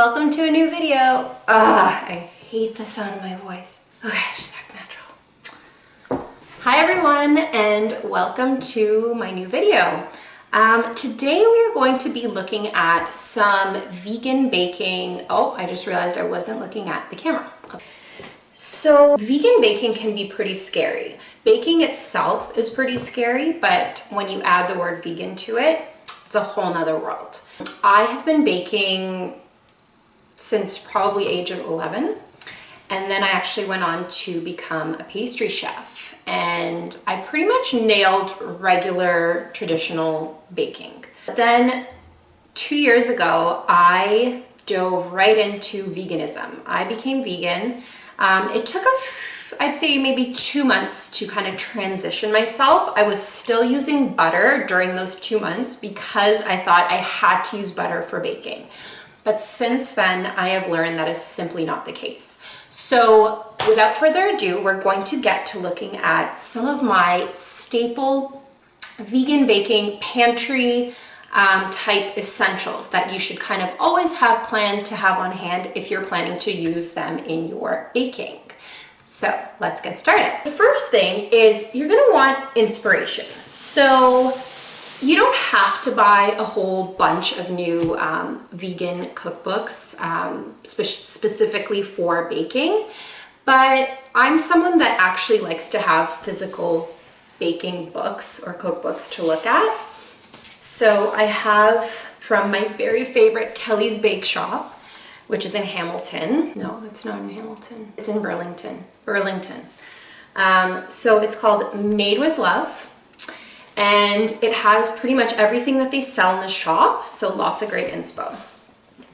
Welcome to a new video. I hate the sound of my voice. Okay, just act natural. Hi everyone, and welcome to my new video. Today we are going to be looking at some vegan baking. Oh, I just realized I wasn't looking at the camera. Okay. So vegan baking can be pretty scary. Baking itself is pretty scary, but when you add the word vegan to it, it's a whole nother world. I have been baking since probably age of 11, and then I actually went on to become a pastry chef, and I pretty much nailed regular traditional baking. But then 2 years ago I dove right into veganism. I became vegan. It took I'd say maybe 2 months to kind of transition myself. I was still using butter during those 2 months because I thought I had to use butter for baking. But since then, I have learned that is simply not the case. So without further ado, we're going to get to looking at some of my staple vegan baking pantry type essentials that you should kind of always have planned to have on hand if you're planning to use them in your baking. So let's get started. The first thing is you're gonna want inspiration. So you don't have to buy a whole bunch of new vegan cookbooks specifically for baking, but I'm someone that actually likes to have physical baking books or cookbooks to look at. So I have from my very favorite Kelly's Bake Shop, which is in Hamilton. No, it's not in Hamilton. It's in Burlington. So it's called Made with Love. And it has pretty much everything that they sell in the shop, so lots of great inspo.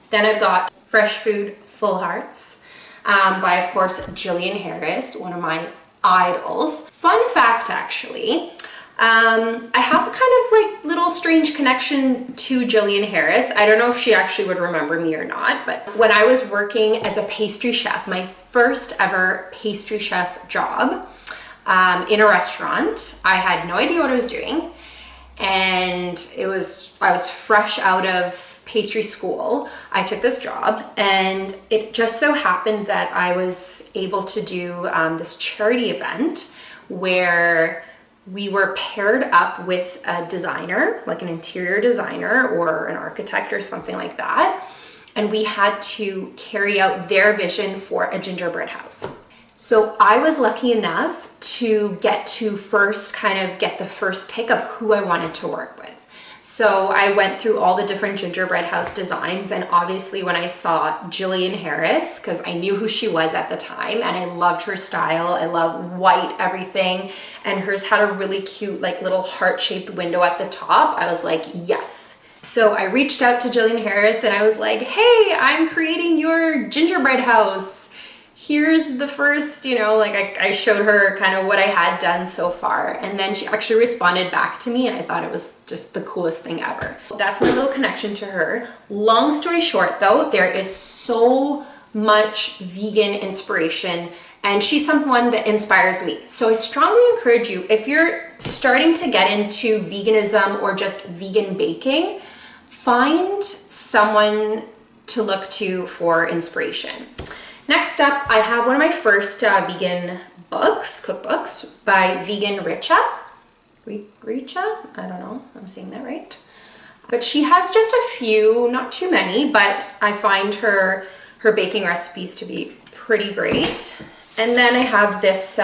Then I've got Fresh Food Full Hearts by, of course, Jillian Harris, one of my idols. Fun fact, actually, I have a kind of like little strange connection to Jillian Harris. I don't know if she actually would remember me or not, but when I was working as a pastry chef, my first ever pastry chef job, in a restaurant. I had no idea what I was doing, and I was fresh out of pastry school. I took this job, and it just so happened that I was able to do this charity event where we were paired up with a designer, like an interior designer or an architect or something like that, and we had to carry out their vision for a gingerbread house. So I was lucky enough to get to get the first pick of who I wanted to work with. So I went through all the different gingerbread house designs, and obviously when I saw Jillian Harris, because I knew who she was at the time and I loved her style, I love white everything, and hers had a really cute like little heart-shaped window at the top, I was like, yes. So I reached out to Jillian Harris and I was like, hey, I'm creating your gingerbread house. Here's the first, I showed her kind of what I had done so far, and then she actually responded back to me, and I thought it was just the coolest thing ever. That's my little connection to her. Long story short though, there is so much vegan inspiration, and she's someone that inspires me. So I strongly encourage you, if you're starting to get into veganism or just vegan baking, find someone to look to for inspiration. Next up, I have one of my first vegan cookbooks by Vegan Richa. Richa? I don't know if I'm saying that right. But she has just a few, not too many, but I find her baking recipes to be pretty great. And then I have this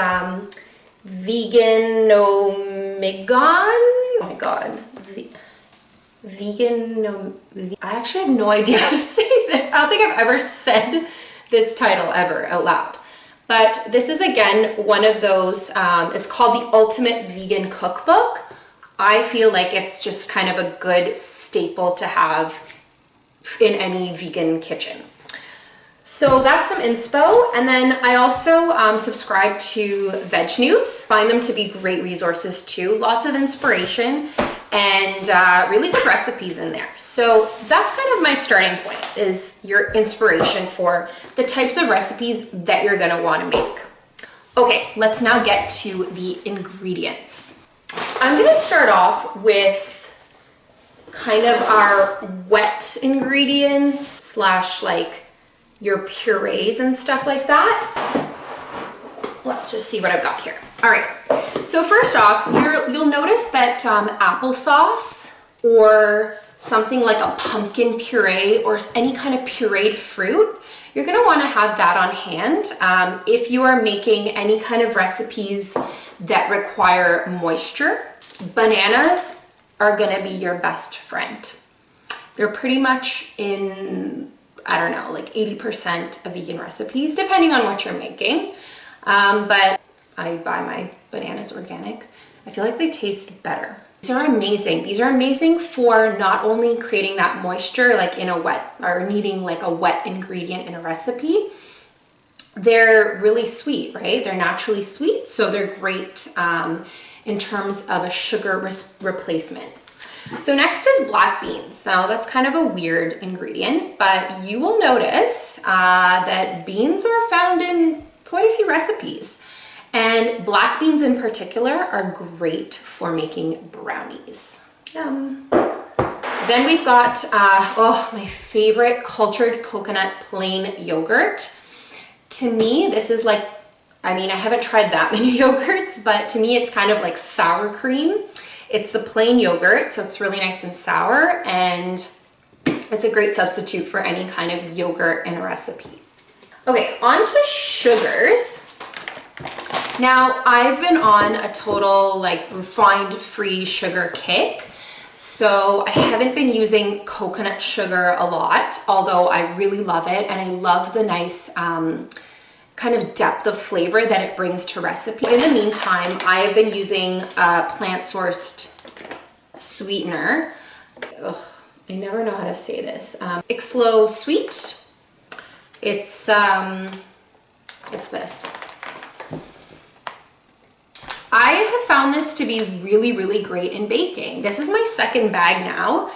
Vegan Omegon. Oh my god. I actually have no idea how to say this. I don't think I've ever said this title ever out loud, but this is again one of those, it's called the Ultimate Vegan Cookbook. I feel like it's just kind of a good staple to have in any vegan kitchen. So that's some inspo. And then I also subscribe to Veg News. Find them to be great resources too. Lots of inspiration and really good recipes in there. So that's kind of my starting point, is your inspiration for the types of recipes that you're gonna wanna make. Okay, let's now get to the ingredients. I'm gonna start off with kind of our wet ingredients slash like your purees and stuff like that. Let's just see what I've got here. All right, so first off, you'll notice that applesauce or something like a pumpkin puree or any kind of pureed fruit, you're gonna wanna have that on hand if you are making any kind of recipes that require moisture. Bananas are gonna be your best friend. They're pretty much in, I don't know, like 80% of vegan recipes, depending on what you're making. But I buy my bananas organic. I feel like they taste better. These are amazing. These are amazing for not only creating that moisture, like in a wet, or needing like a wet ingredient in a recipe. They're really sweet, right? They're naturally sweet, so they're great in terms of a sugar replacement. So next is black beans. Now that's kind of a weird ingredient, but you will notice that beans are found in quite a few recipes. And black beans in particular are great for making brownies. Yum. Then we've got, my favorite, cultured coconut plain yogurt. To me, this is like, I mean, I haven't tried that many yogurts, but to me, it's kind of like sour cream. It's the plain yogurt, so it's really nice and sour, and it's a great substitute for any kind of yogurt in a recipe. Okay, on to sugars. Now, I've been on a total like refined free sugar kick. So I haven't been using coconut sugar a lot, although I really love it. And I love the nice kind of depth of flavor that it brings to recipe. In the meantime, I have been using a plant-sourced sweetener. Ugh, I never know how to say this. Ixlo Sweet. It's this. I have found this to be really, really great in baking. This is my second bag now,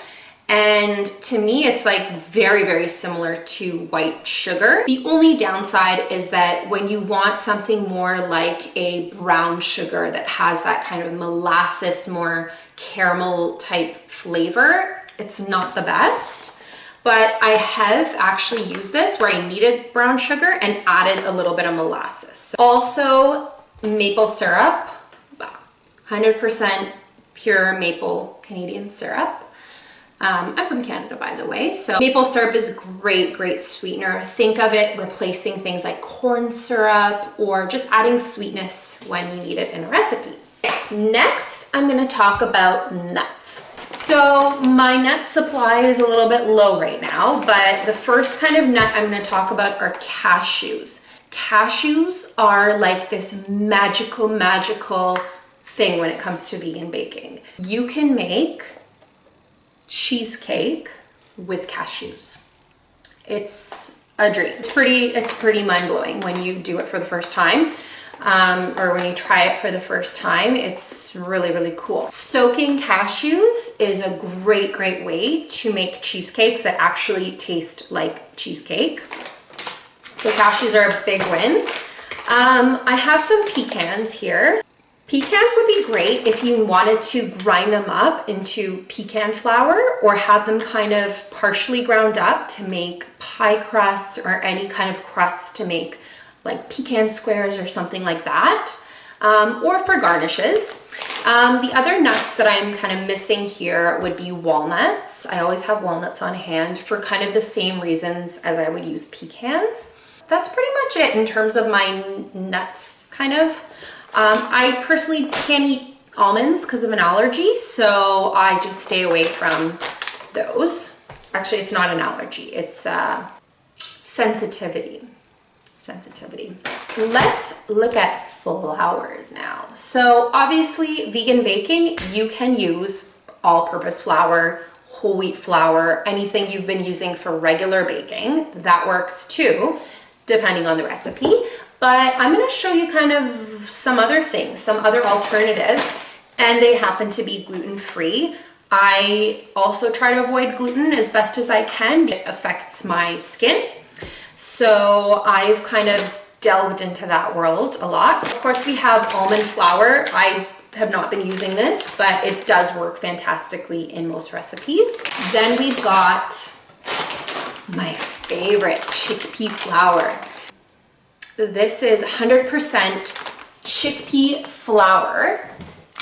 and to me it's like very, very similar to white sugar. The only downside is that when you want something more like a brown sugar that has that kind of molasses, more caramel type flavor, it's not the best. But I have actually used this where I needed brown sugar and added a little bit of molasses. Also, maple syrup. 100% pure maple Canadian syrup. I'm from Canada, by the way. So maple syrup is great, great sweetener. Think of it replacing things like corn syrup or just adding sweetness when you need it in a recipe. Next, I'm gonna talk about nuts. So my nut supply is a little bit low right now, but the first kind of nut I'm gonna talk about are cashews. Cashews are like this magical thing when it comes to vegan baking. You can make cheesecake with cashews. It's a dream. It's pretty mind-blowing when you do it for the first time, or when you try it for the first time. It's really, really cool. Soaking cashews is a great, great way to make cheesecakes that actually taste like cheesecake. So cashews are a big win. I have some pecans here. Pecans would be great if you wanted to grind them up into pecan flour or have them kind of partially ground up to make pie crusts or any kind of crust to make like pecan squares or something like that, or for garnishes. The other nuts that I'm kind of missing here would be walnuts. I always have walnuts on hand for kind of the same reasons as I would use pecans. That's pretty much it in terms of my nuts, kind of. I personally can't eat almonds because of an allergy, so I just stay away from those. Actually, it's not an allergy, it's sensitivity. Let's look at flours now. So obviously, vegan baking, you can use all-purpose flour, whole wheat flour, anything you've been using for regular baking. That works too, depending on the recipe. But I'm going to show you kind of some other things, some other alternatives, and they happen to be gluten-free. I also try to avoid gluten as best as I can. It affects my skin. So I've kind of delved into that world a lot. So of course, we have almond flour. I have not been using this, but it does work fantastically in most recipes. Then we've got my favorite chickpea flour. This is 100% chickpea flour.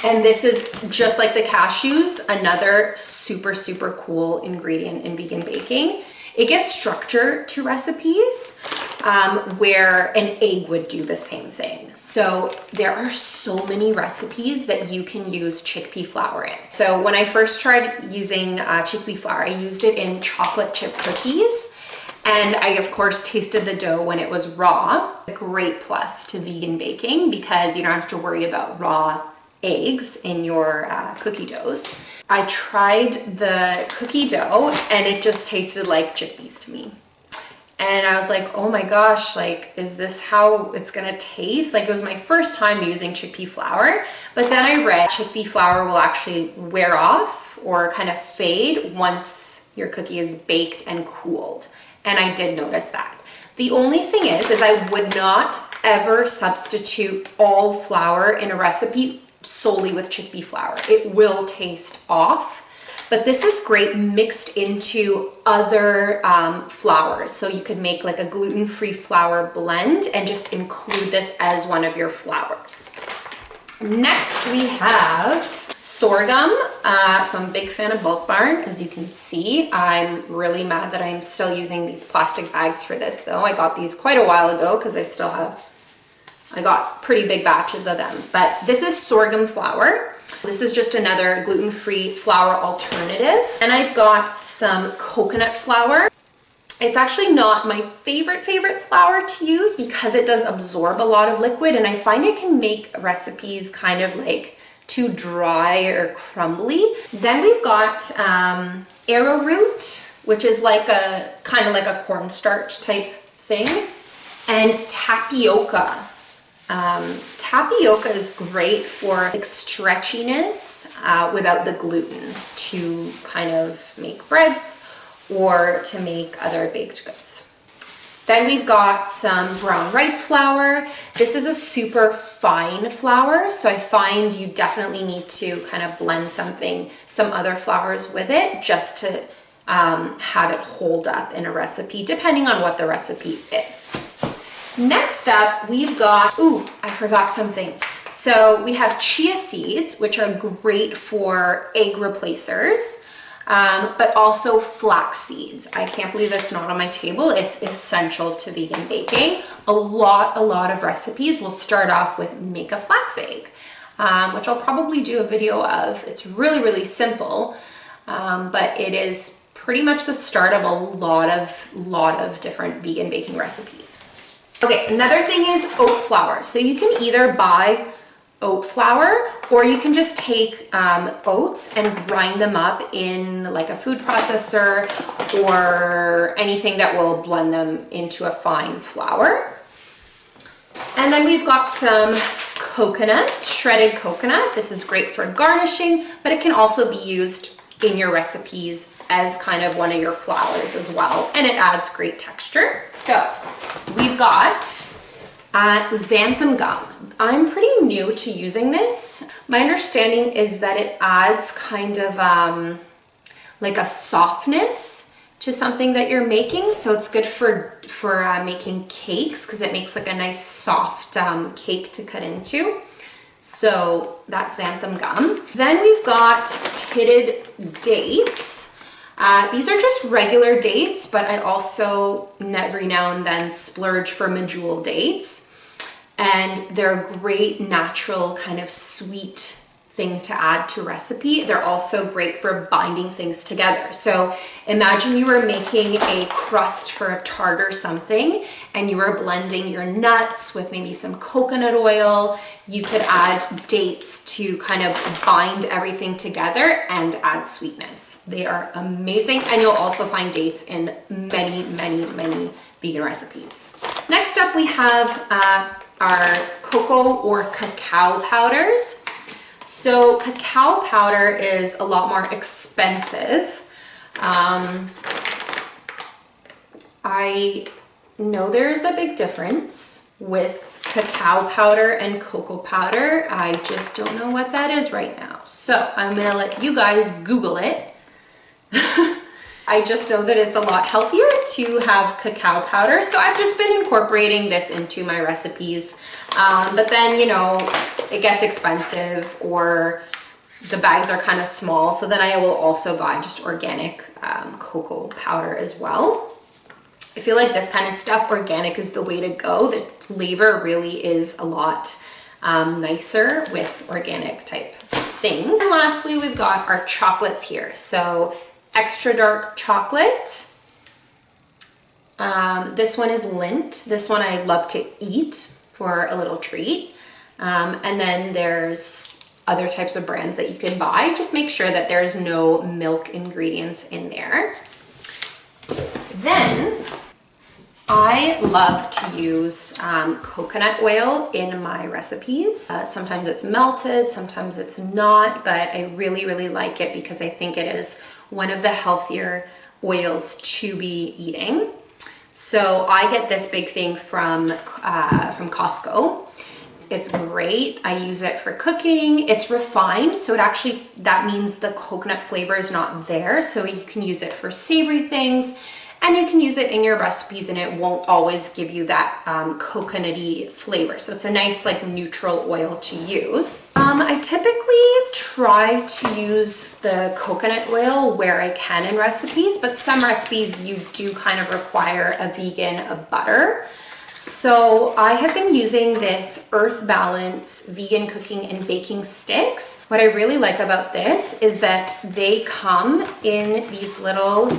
And this is just like the cashews, another super, super cool ingredient in vegan baking. It gives structure to recipes where an egg would do the same thing. So there are so many recipes that you can use chickpea flour in. So when I first tried using chickpea flour, I used it in chocolate chip cookies. And I, of course, tasted the dough when it was raw. A great plus to vegan baking because you don't have to worry about raw eggs in your cookie doughs. I tried the cookie dough and it just tasted like chickpeas to me. And I was like, oh my gosh, like, is this how it's gonna taste? Like, it was my first time using chickpea flour, but then I read chickpea flour will actually wear off or kind of fade once your cookie is baked and cooled. And I did notice that. The only thing is I would not ever substitute all flour in a recipe solely with chickpea flour. It will taste off, but this is great mixed into other flours. So you could make like a gluten-free flour blend and just include this as one of your flours. Next we have sorghum. So I'm a big fan of Bulk Barn. As you can see, I'm really mad that I'm still using these plastic bags for this though. I got these quite a while ago because I got pretty big batches of them, but this is sorghum flour. This is just another gluten-free flour alternative. And I've got some coconut flour. It's actually not my favorite flour to use because it does absorb a lot of liquid, and I find it can make recipes kind of like too dry or crumbly. Then we've got arrowroot, which is like a kind of like a cornstarch type thing, and tapioca. Tapioca is great for like stretchiness without the gluten to kind of make breads or to make other baked goods. Then we've got some brown rice flour. This is a super fine flour, so I find you definitely need to kind of blend some other flours with it just to have it hold up in a recipe, depending on what the recipe is. Next up, we've got, ooh, I forgot something. So we have chia seeds, which are great for egg replacers, but also flax seeds. I can't believe that's not on my table. It's essential to vegan baking. A lot of recipes will start off with make a flax egg, which I'll probably do a video of. It's really, really simple, but it is pretty much the start of a lot of different vegan baking recipes. Okay, another thing is oat flour. So you can either buy oat flour or you can just take oats and grind them up in like a food processor or anything that will blend them into a fine flour. And then we've got some coconut, shredded coconut. This is great for garnishing, but it can also be used in your recipes as kind of one of your flours as well, and it adds great texture. So we've got Xanthan Gum. I'm pretty new to using this. My understanding is that it adds kind of like a softness to something that you're making, so it's good for making cakes because it makes like a nice soft cake to cut into. So that's Xanthan Gum. Then we've got pitted dates. These are just regular dates, but I also every now and then splurge for medjool dates. And they're a great natural kind of sweet thing to add to recipe. They're also great for binding things together. So imagine you were making a crust for a tart or something and you were blending your nuts with maybe some coconut oil. You could add dates to kind of bind everything together and add sweetness. They are amazing, and you'll also find dates in many vegan recipes. Next up we have our cocoa or cacao powders. So cacao powder is a lot more expensive. I know there's a big difference with cacao powder and cocoa powder. I just don't know what that is right now. So I'm gonna let you guys Google it. I just know that it's a lot healthier to have cacao powder, so I've just been incorporating this into my recipes. But then, you know, it gets expensive or the bags are kind of small, so then I will also buy just organic cocoa powder as well. I feel like this kind of stuff, organic, is the way to go. The flavor really is a lot nicer with organic type things. And lastly, we've got our chocolates here. So extra dark chocolate. This one is Lindt. This one I love to eat for a little treat. And then there's other types of brands that you can buy. Just make sure that there's no milk ingredients in there. Then I love to use coconut oil in my recipes. Sometimes it's melted, sometimes it's not, but I really, really like it because I think it is one of the healthier oils to be eating. So I get this big thing from Costco. It's great. I use it for cooking. It's refined, so that means the coconut flavor is not there. So you can use it for savory things, and you can use it in your recipes, and it won't always give you that coconutty flavor. So it's a nice like neutral oil to use. I typically try to use the coconut oil where I can in recipes, but some recipes you do kind of require a vegan butter. So I have been using this Earth Balance vegan cooking and baking sticks. What I really like about this is that they come in these little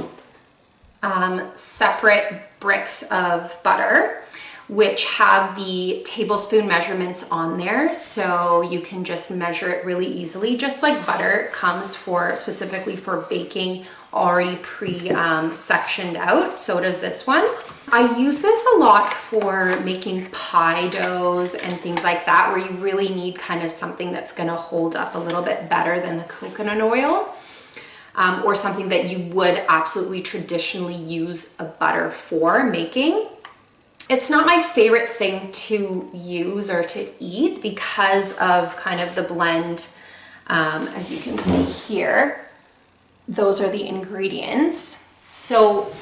separate bricks of butter, which have the tablespoon measurements on there, so you can just measure it really easily. Just like butter comes specifically for baking already sectioned out, so does this one. I use this a lot for making pie doughs and things like that, where you really need kind of something that's gonna hold up a little bit better than the coconut oil. Or something that you would absolutely traditionally use a butter for making. It's not my favorite thing to use or to eat because of kind of the blend. As you can see here, those are the ingredients. So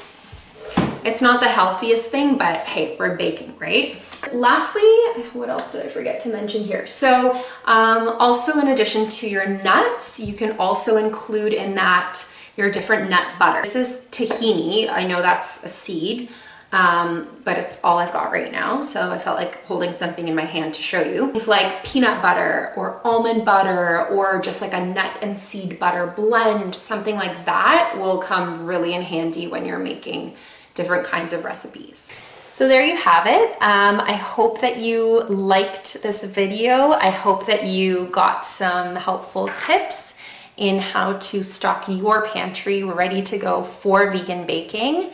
it's not the healthiest thing, but hey, we're baking, right? Lastly, what else did I forget to mention here? So also in addition to your nuts, you can also include in that your different nut butter. This is tahini. I know that's a seed, but it's all I've got right now. So I felt like holding something in my hand to show you. Things like peanut butter or almond butter or just like a nut and seed butter blend, something like that will come really in handy when you're making different kinds of recipes. So there you have it. I hope that you liked this video. I hope that you got some helpful tips in how to stock your pantry ready to go for vegan baking.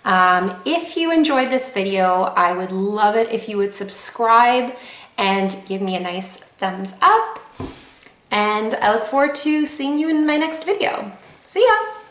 If you enjoyed this video, I would love it if you would subscribe and give me a nice thumbs up. And I look forward to seeing you in my next video. See ya!